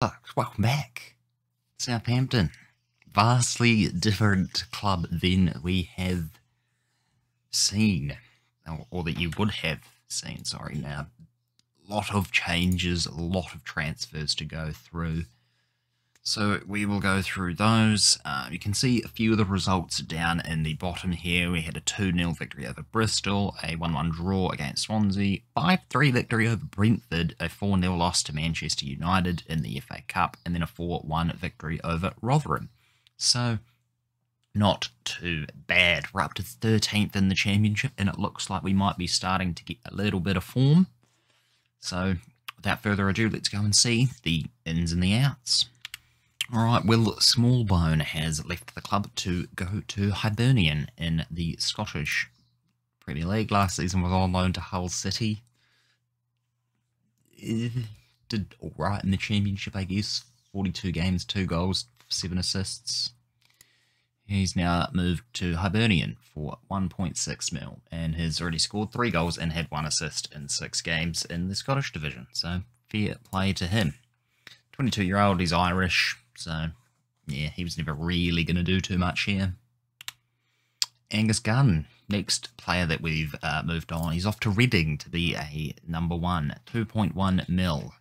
Welcome back. Southampton. Vastly different club than we have seen, or that you would have seen, sorry, now. A lot of changes, a lot of transfers to go through. So we will go through those. You can see a few of the results down in the bottom here. We had a 2-0 victory over Bristol, a 1-1 draw against Swansea, 5-3 victory over Brentford, a 4-0 loss to Manchester United in the FA Cup, and then a 4-1 victory over Rotherham. So, not too bad. We're up to 13th in the Championship, and it looks like we might be starting to get a little bit of form. So, without further ado, let's go and see the ins and the outs. Alright, Will Smallbone has left the club to go to Hibernian in the Scottish Premier League. Last season was on loan to Hull City. Did alright in the Championship, I guess. 42 games, 2 goals, 7 assists. He's now moved to Hibernian for 1.6 mil and has already scored 3 goals and had 1 assist in 6 games in the Scottish division. So, fair play to him. 22-year-old, he's Irish. So, yeah, he was never really going to do too much here. Angus Gunn, next player that we've moved on. He's off to Reading to be a number 1. 2.1 mil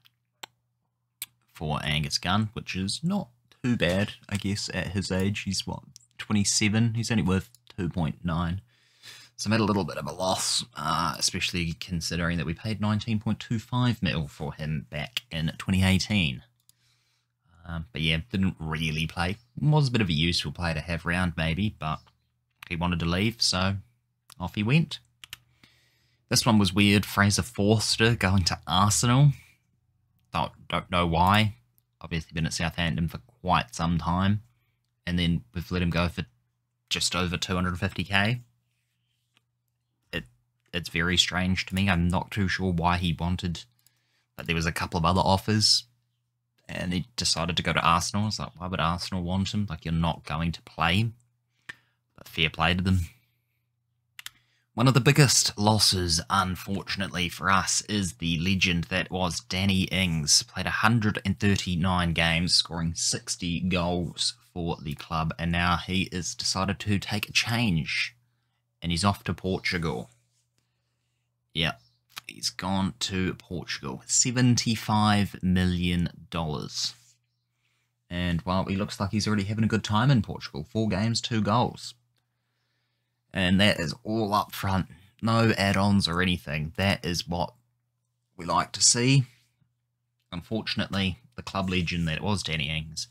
for Angus Gunn, which is not too bad, I guess, at his age. He's, what, 27? He's only worth 2.9. So, made a little bit of a loss, especially considering that we paid 19.25 mil for him back in 2018. But yeah, didn't really play. Was a bit of a useful player to have round, maybe, but he wanted to leave, so off he went. This one was weird. Fraser Forster going to Arsenal. Don't know why. Obviously been at Southampton for quite some time. And then we've let him go for just over 250k. It's very strange to me. I'm not too sure why he wanted, but there was a couple of other offers. And he decided to go to Arsenal. It's like, why would Arsenal want him? Like, you're not going to play. But fair play to them. One of the biggest losses, unfortunately for us, is the legend that was Danny Ings. Played 139 games, scoring 60 goals for the club. And now he has decided to take a change. And he's off to Portugal. Yep. He's gone to Portugal. $75 million. And, well, he looks like he's already having a good time in Portugal. 4 games, 2 goals. And that is all up front. No add-ons or anything. That is what we like to see. Unfortunately, the club legend that was Danny Ings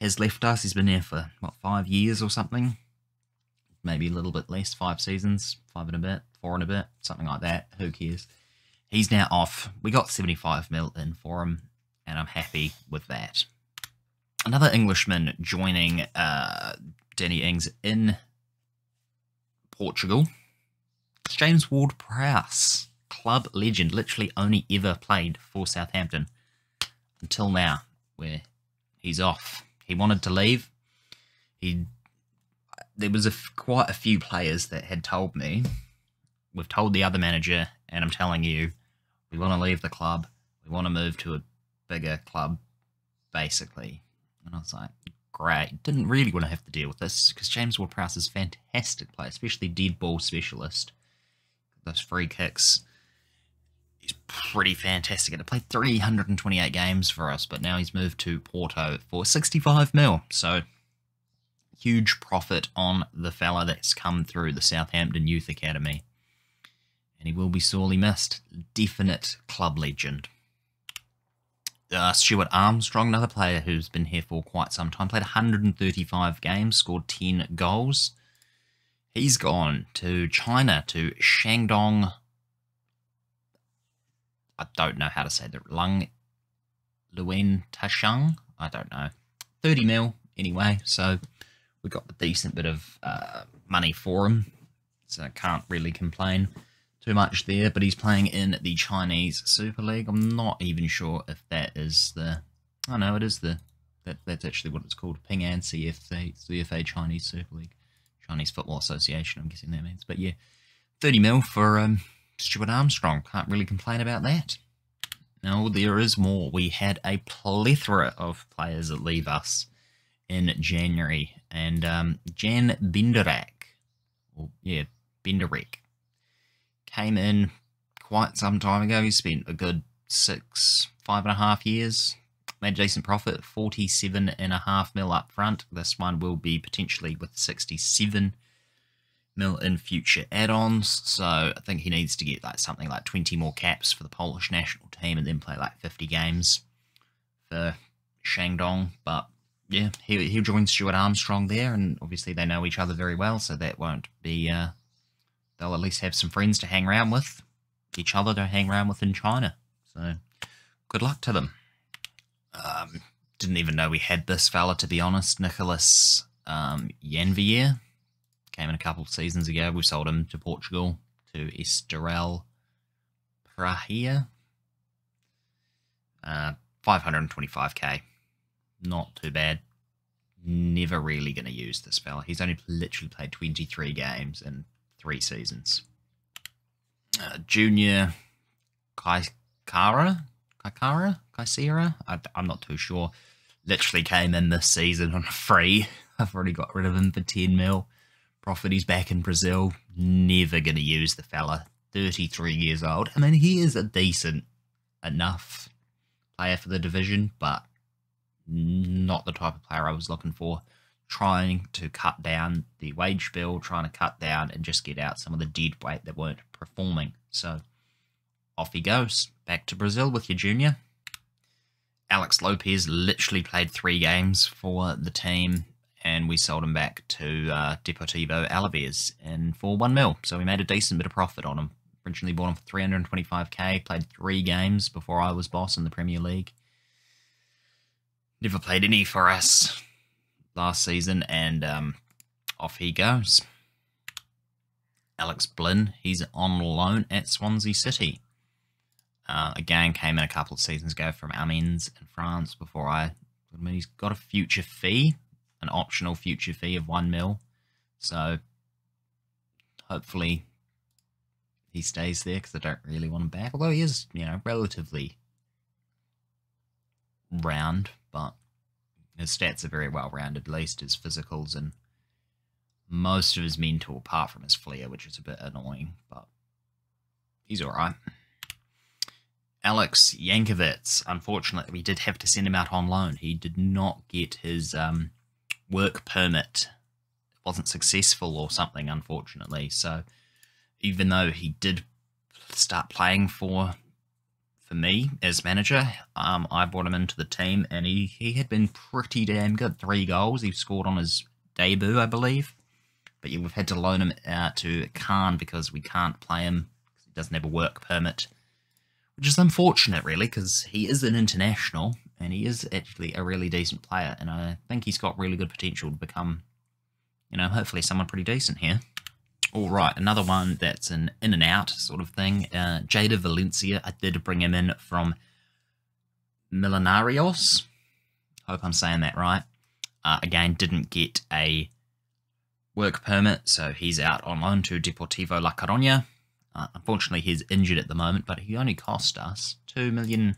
has left us. He's been there for, what, 5 years or something? Maybe a little bit less, 5 seasons, 5 and a bit, 4 and a bit, something like that. Who cares? He's now off. We got 75 mil in for him, and I'm happy with that. Another Englishman joining Danny Ings in Portugal. It's James Ward-Prowse, club legend, literally only ever played for Southampton until now, where he's off. He wanted to leave. There was quite a few players that had told me, we've told the other manager, and I'm telling you, we want to leave the club. We want to move to a bigger club, basically. And I was like, great. Didn't really want to have to deal with this, because James Ward-Prowse is a fantastic player, especially dead ball specialist. Those free kicks. He's pretty fantastic. He played 328 games for us, but now he's moved to Porto for 65 mil. So, huge profit on the fella that's come through the Southampton Youth Academy. And he will be sorely missed. Definite club legend. Stuart Armstrong, another player who's been here for quite some time. Played 135 games, scored 10 goals. He's gone to China, to Shandong. I don't know how to say that. Luen Tashang? I don't know. 30 mil, anyway. So we got a decent bit of money for him. So I can't really complain too much there, but he's playing in the Chinese Super League. I'm not even sure if that is the... Oh no, it is the... That's actually what it's called. Ping An CFA Chinese Super League. Chinese Football Association, I'm guessing that means. But yeah, 30 mil for Stuart Armstrong. Can't really complain about that. No, there is more. We had a plethora of players that leave us in January, and Jan Benderek, Benderek, came in quite some time ago. He spent a good 5.5 years, made a decent profit, 47.5 mil up front. This one will be potentially with 67 mil in future add-ons, so I think he needs to get like something like 20 more caps for the Polish national team and then play like 50 games for Shandong. But yeah, he'll join Stuart Armstrong there, and obviously they know each other very well, so that won't be they'll at least have some friends to hang around with, each other to hang around with in China. So good luck to them. Didn't even know we had this fella, to be honest. Nicholas Janvier. Came in a couple of seasons ago. We sold him to Portugal, to Estoril Praia. 525k. Not too bad. Never really going to use this fella. He's only literally played 23 games in 3 seasons. Junior Kaisera? I'm not too sure. Literally came in this season on a free. I've already got rid of him for 10 mil. Profit, he's back in Brazil. Never going to use the fella. 33 years old. I mean, he is a decent enough player for the division, but not the type of player I was looking for. Trying to cut down the wage bill, trying to cut down and just get out some of the dead weight that weren't performing. So off he goes. Back to Brazil with your junior. Alex Lopez literally played 3 games for the team, and we sold him back to Deportivo Alaves for 1 mil. So we made a decent bit of profit on him. Originally bought him for 325k, played 3 games before I was boss in the Premier League. Never played any for us last season, and off he goes. Alex Blin, he's on loan at Swansea City. Again, came in a couple of seasons ago from Amiens in France he's got a future fee, an optional future fee of 1 mil. So hopefully he stays there, because I don't really want him back. Although he is, relatively round, but his stats are very well rounded, at least his physicals and most of his mental, apart from his flair, which is a bit annoying, but he's alright. Alex Yankovic, unfortunately, we did have to send him out on loan. He did not get his work permit. It wasn't successful or something, unfortunately. So even though he did start playing for me as manager, I brought him into the team, and he had been pretty damn good. 3 goals he scored on his debut, I believe. But yeah, we've had to loan him out to Cannes because we can't play him because he doesn't have a work permit. Which is unfortunate, really, because he is an international, and he is actually a really decent player, and I think he's got really good potential to become, hopefully someone pretty decent here. All right, another one that's an in and out sort of thing. Jada Valencia, I did bring him in from Millonarios. Hope I'm saying that right. Again, didn't get a work permit, so he's out on loan to Deportivo La Coruña. Unfortunately, he's injured at the moment, but he only cost us 2 million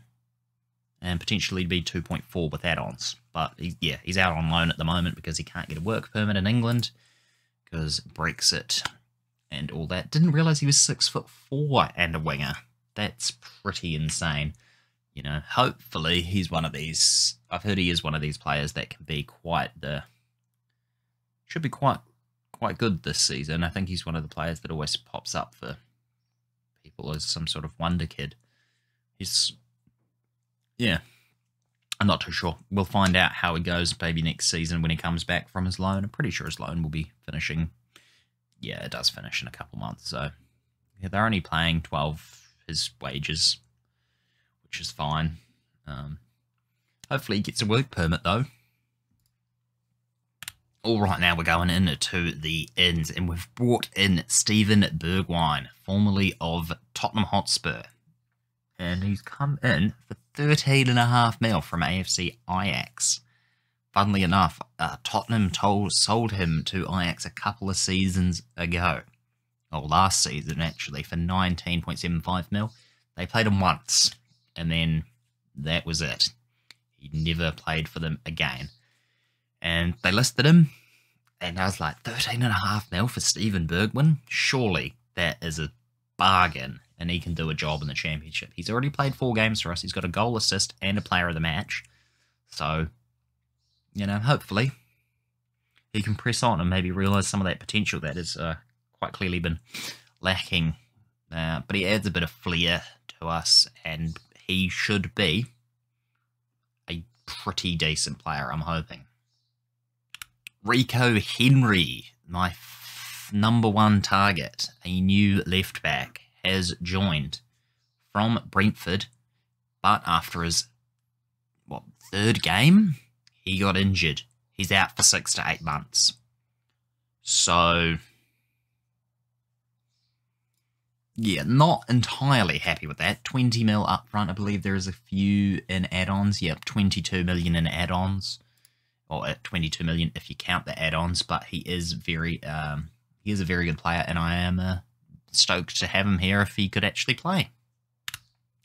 and potentially be 2.4 with add-ons. But he's out on loan at the moment because he can't get a work permit in England because Brexit and all that. Didn't realise he was 6'4" and a winger. That's pretty insane. Hopefully he's one of these. I've heard he is one of these players that can be should be quite good this season. I think he's one of the players that always pops up for people as some sort of wonder kid. I'm not too sure. We'll find out how he goes maybe next season when he comes back from his loan. I'm pretty sure his loan will be finishing. Yeah, it does finish in a couple months. So yeah, they're only paying 12 his wages, which is fine. Hopefully he gets a work permit though. All right, now we're going into the ins, and we've brought in Steven Bergwijn, formerly of Tottenham Hotspur. And he's come in for 13.5 mil from AFC Ajax. Funnily enough, Tottenham sold him to Ajax a couple of seasons ago. Or last season, actually, for 19.75 mil. They played him once. and then that was it. He never played for them again. And they listed him, and I was like, 13.5 mil for Steven Bergwijn? Surely that is a bargain, and he can do a job in the Championship. He's already played 4 games for us. He's got a goal, assist, and a player of the match. So, you know, hopefully he can press on and maybe realise some of that potential that has quite clearly been lacking. But he adds a bit of flair to us, and he should be a pretty decent player, I'm hoping. Rico Henry, my number 1 target, a new left back, has joined from Brentford, but after his 3rd game, he got injured. He's out for 6 to 8 months. So, yeah, not entirely happy with that. 20 mil up front. I believe there is a few in add-ons. Yep, 22 million in add-ons. Or at 22 million if you count the add-ons. But he is a very good player, and I am stoked to have him here if he could actually play.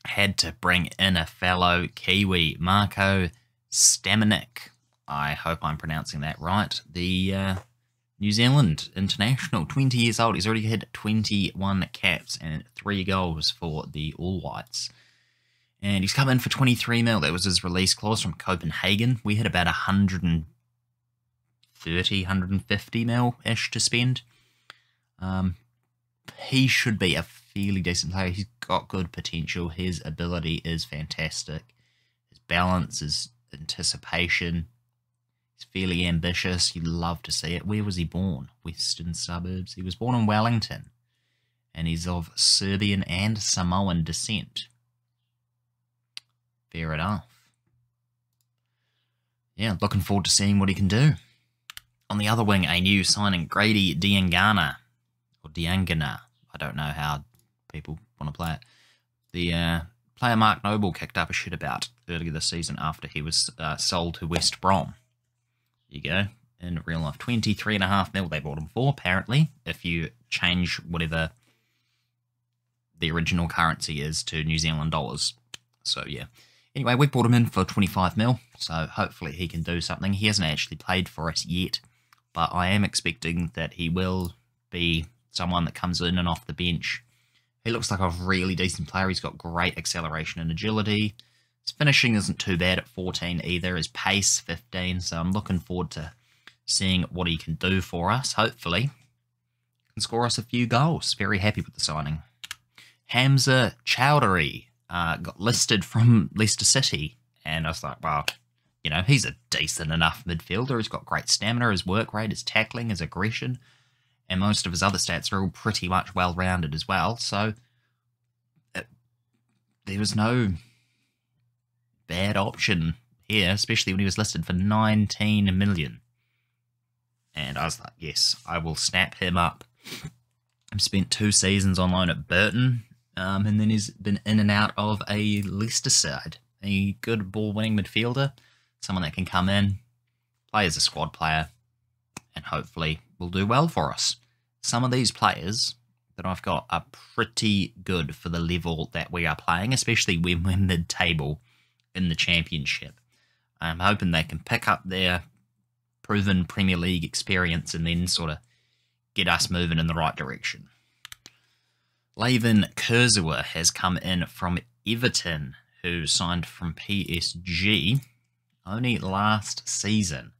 Had to bring in a fellow Kiwi, Marco Stamenik. I hope I'm pronouncing that right. The New Zealand international, 20 years old. He's already had 21 caps and 3 goals for the All Whites. And he's come in for 23 mil. That was his release clause from Copenhagen. We had about 130, 150 mil-ish to spend. He should be a fairly decent player. He's got good potential. His ability is fantastic. His balance, his anticipation. He's fairly ambitious. You'd love to see it. Where was he born? Western suburbs. He was born in Wellington. And he's of Serbian and Samoan descent. Fair enough. Yeah, looking forward to seeing what he can do. On the other wing, a new signing, Grady Diangana. Or Diangana. I don't know how people want to play it. The player Mark Noble kicked up a shit about earlier this season after he was sold to West Brom. There you go. In real life, 23.5 mil they bought him for, apparently, if you change whatever the original currency is to New Zealand dollars. So, yeah. Anyway, we brought him in for 25 mil, so hopefully he can do something. He hasn't actually played for us yet, but I am expecting that he will be someone that comes in and off the bench. He looks like a really decent player. He's got great acceleration and agility. His finishing isn't too bad at 14 either. His pace, 15, so I'm looking forward to seeing what he can do for us. Hopefully, he can score us a few goals. Very happy with the signing. Hamza Chowdhury got listed from Leicester City, and I was like, well, you know, he's a decent enough midfielder. He's got great stamina, his work rate, his tackling, his aggression, and most of his other stats are all pretty much well-rounded as well. So there was no bad option here, especially when he was listed for 19 million. And I was like, yes, I will snap him up. I've spent 2 seasons on loan at Burton, and then he's been in and out of a Leicester side. A good ball-winning midfielder, someone that can come in, play as a squad player, and hopefully will do well for us. Some of these players that I've got are pretty good for the level that we are playing, especially when we're mid-table in the Championship. I'm hoping they can pick up their proven Premier League experience and then sort of get us moving in the right direction. Layvin Kurzawa has come in from Everton, who signed from PSG only last season.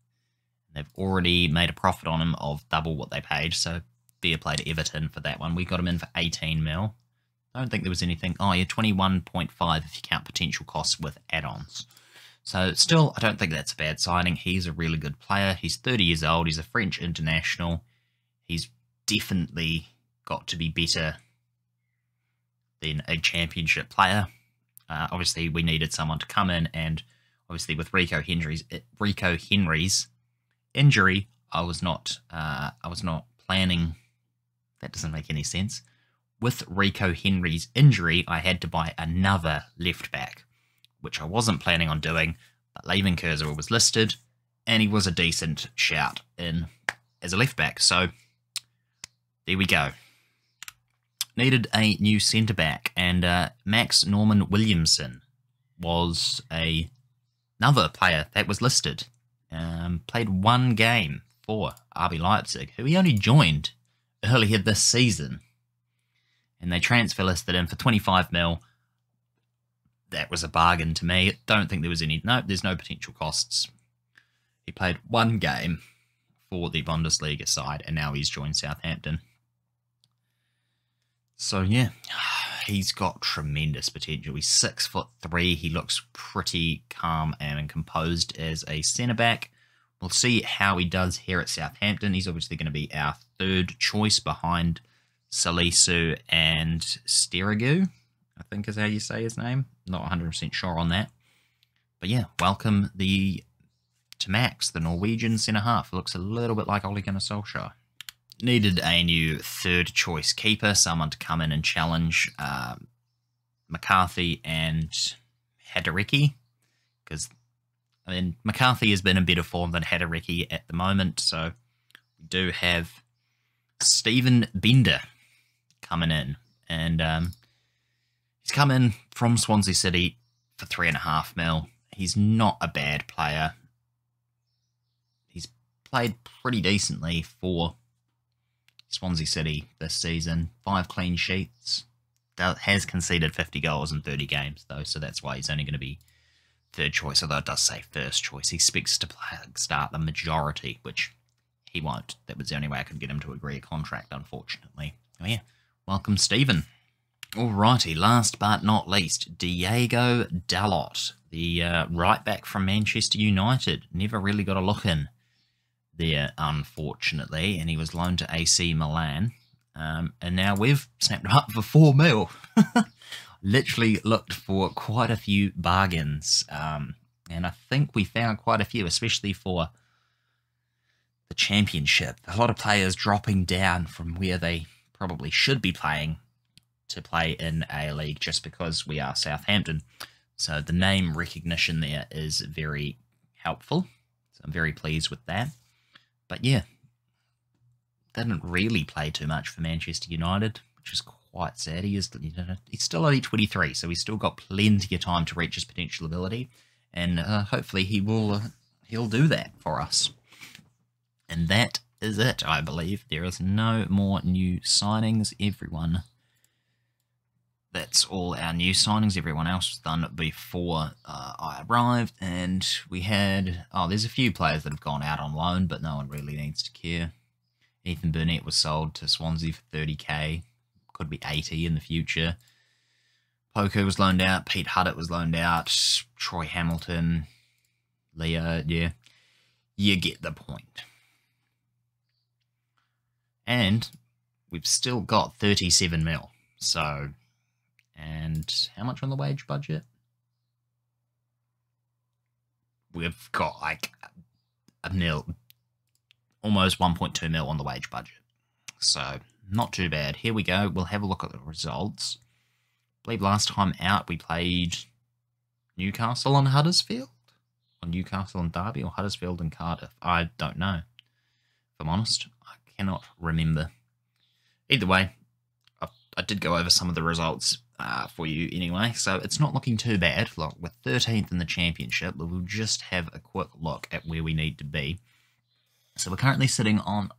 They've already made a profit on him of double what they paid, so fair play to Everton for that one. We got him in for 18 mil. I don't think there was anything. Oh, yeah, 21.5 if you count potential costs with add-ons. So still, I don't think that's a bad signing. He's a really good player. He's 30 years old. He's a French international. He's definitely got to be better than a Championship player. Obviously, we needed someone to come in, and obviously with Rico Henry's injury, I was not planning. That doesn't make any sense. With Rico Henry's injury, I had to buy another left back, which I wasn't planning on doing, but Layvin Kurzawa was listed, and he was a decent shout in as a left back. So there we go. Needed a new centre back, and Max Norman Williamson was another player that was listed. Played one game for RB Leipzig, who he only joined earlier this season. And they transfer listed him for 25 mil. That was a bargain to me. I don't think there was any... No, there's no potential costs. He played one game for the Bundesliga side, and now he's joined Southampton. So, yeah, he's got tremendous potential. He's 6'3". He looks pretty calm and composed as a centre-back. We'll see how he does here at Southampton. He's obviously going to be our third choice behind Salisu and Sterigu, I think is how you say his name. Not 100% sure on that. But yeah, welcome to Max, the Norwegian centre-half. Looks a little bit like Ole Gunnar Solskjaer. Needed a new third choice keeper, someone to come in and challenge McCarthy and Hadariki, because I mean McCarthy has been in better form than Hadariki at the moment. So we do have Stephen Bender coming in, and he's come in from Swansea City for 3.5 mil. He's not a bad player. He's played pretty decently for Swansea City this season. 5 clean sheets. Has conceded 50 goals in 30 games, though, so that's why he's only going to be third choice, although it does say first choice. He expects to start the majority, which he won't. That was the only way I could get him to agree a contract, unfortunately. Oh, yeah. Welcome, Stephen. Alrighty, last but not least, Diego Dalot, the right back from Manchester United. Never really got a look in there, unfortunately, and he was loaned to AC Milan, and now we've snapped him up for 4 mil. Literally looked for quite a few bargains, and I think we found quite a few, especially for the Championship. A lot of players dropping down from where they probably should be playing to play in a league just because we are Southampton. So the name recognition there is very helpful, so I'm very pleased with that. But yeah, didn't really play too much for Manchester United, which is quite sad. He's still only 23, so he's still got plenty of time to reach his potential ability, and hopefully he'll do that for us. And that is it, I believe. There is no more new signings. That's all our new signings. Everyone else was done before I arrived, and we had... Oh, there's a few players that have gone out on loan, but no one really needs to care. Ethan Burnett was sold to Swansea for 30k. Could be 80 in the future. Poku was loaned out. Pete Huddett was loaned out. Troy Hamilton. Leo, yeah. You get the point. And we've still got 37 mil. So... And how much on the wage budget? We've got like a nil, almost 1.2 mil on the wage budget. So not too bad. Here we go. We'll have a look at the results. I believe last time out we played Newcastle and Huddersfield. Or Newcastle and Derby, or Huddersfield and Cardiff. I don't know. If I'm honest, I cannot remember. Either way, I did go over some of the results for you anyway, so it's not looking too bad. Look, we're 13th in the Championship, but we'll just have a quick look at where we need to be. So we're currently sitting on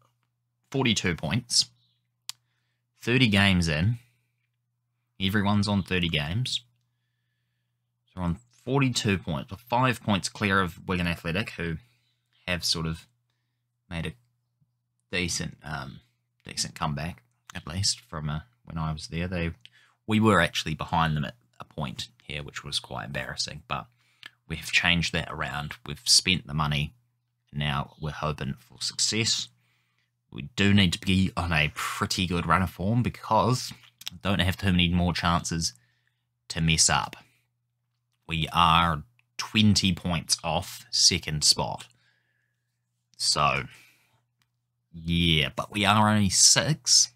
42 points, 30 games in. Everyone's on 30 games. So we're on 42 points, we're 5 points clear of Wigan Athletic, who have sort of made a decent comeback, at least from when I was there. We were actually behind them at a point here, which was quite embarrassing, but we've changed that around. We've spent the money, and now we're hoping for success. We do need to be on a pretty good run of form because we don't have too many more chances to mess up. We are 20 points off second spot. So, yeah, but we are only 6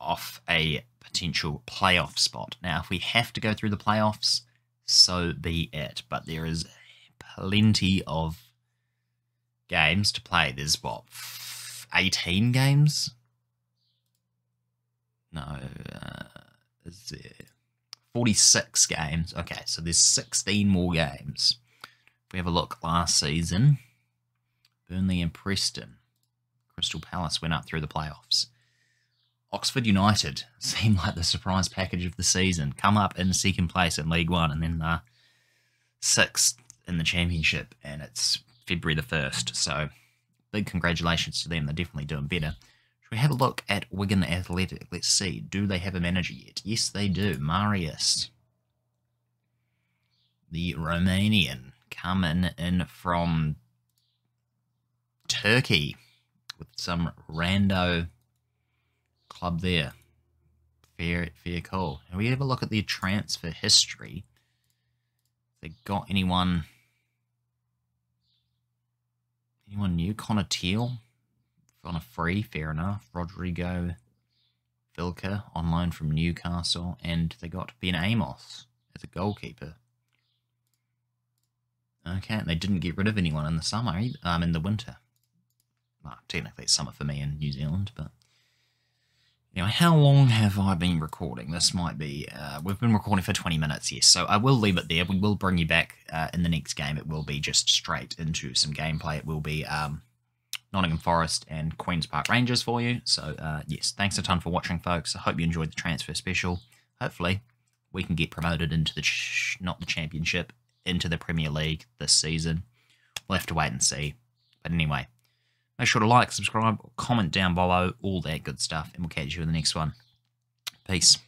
off a potential playoff spot. Now, if we have to go through the playoffs, so be it. But there is plenty of games to play. There's, what, 18 games? No, is there 46 games. Okay, so there's 16 more games. If we have a look last season, Burnley and Preston. Crystal Palace went up through the playoffs. Oxford United seemed like the surprise package of the season. Come up in second place in League One and then 6th in the Championship, and it's February the 1st. So big congratulations to them. They're definitely doing better. Should we have a look at Wigan Athletic? Let's see. Do they have a manager yet? Yes, they do. Marius, the Romanian, coming in from Turkey with some rando club there. Fair call. And we have a look at their transfer history. They got anyone new? Connor Teal on a free, fair enough. Rodrigo Vilca on loan from Newcastle, and they got Ben Amos as a goalkeeper. Okay, and they didn't get rid of anyone in the summer, in the winter. Well, technically it's summer for me in New Zealand, but anyway, how long have I been recording? This might be, we've been recording for 20 minutes, yes, so I will leave it there. We will bring you back in the next game. It will be just straight into some gameplay. It will be Nottingham Forest and Queen's Park Rangers for you. So, yes, thanks a ton for watching, folks. I hope you enjoyed the transfer special. Hopefully, we can get promoted into the, not the Championship, into the Premier League this season. We'll have to wait and see. But anyway, make sure to like, subscribe, comment down below, all that good stuff, and we'll catch you in the next one. Peace.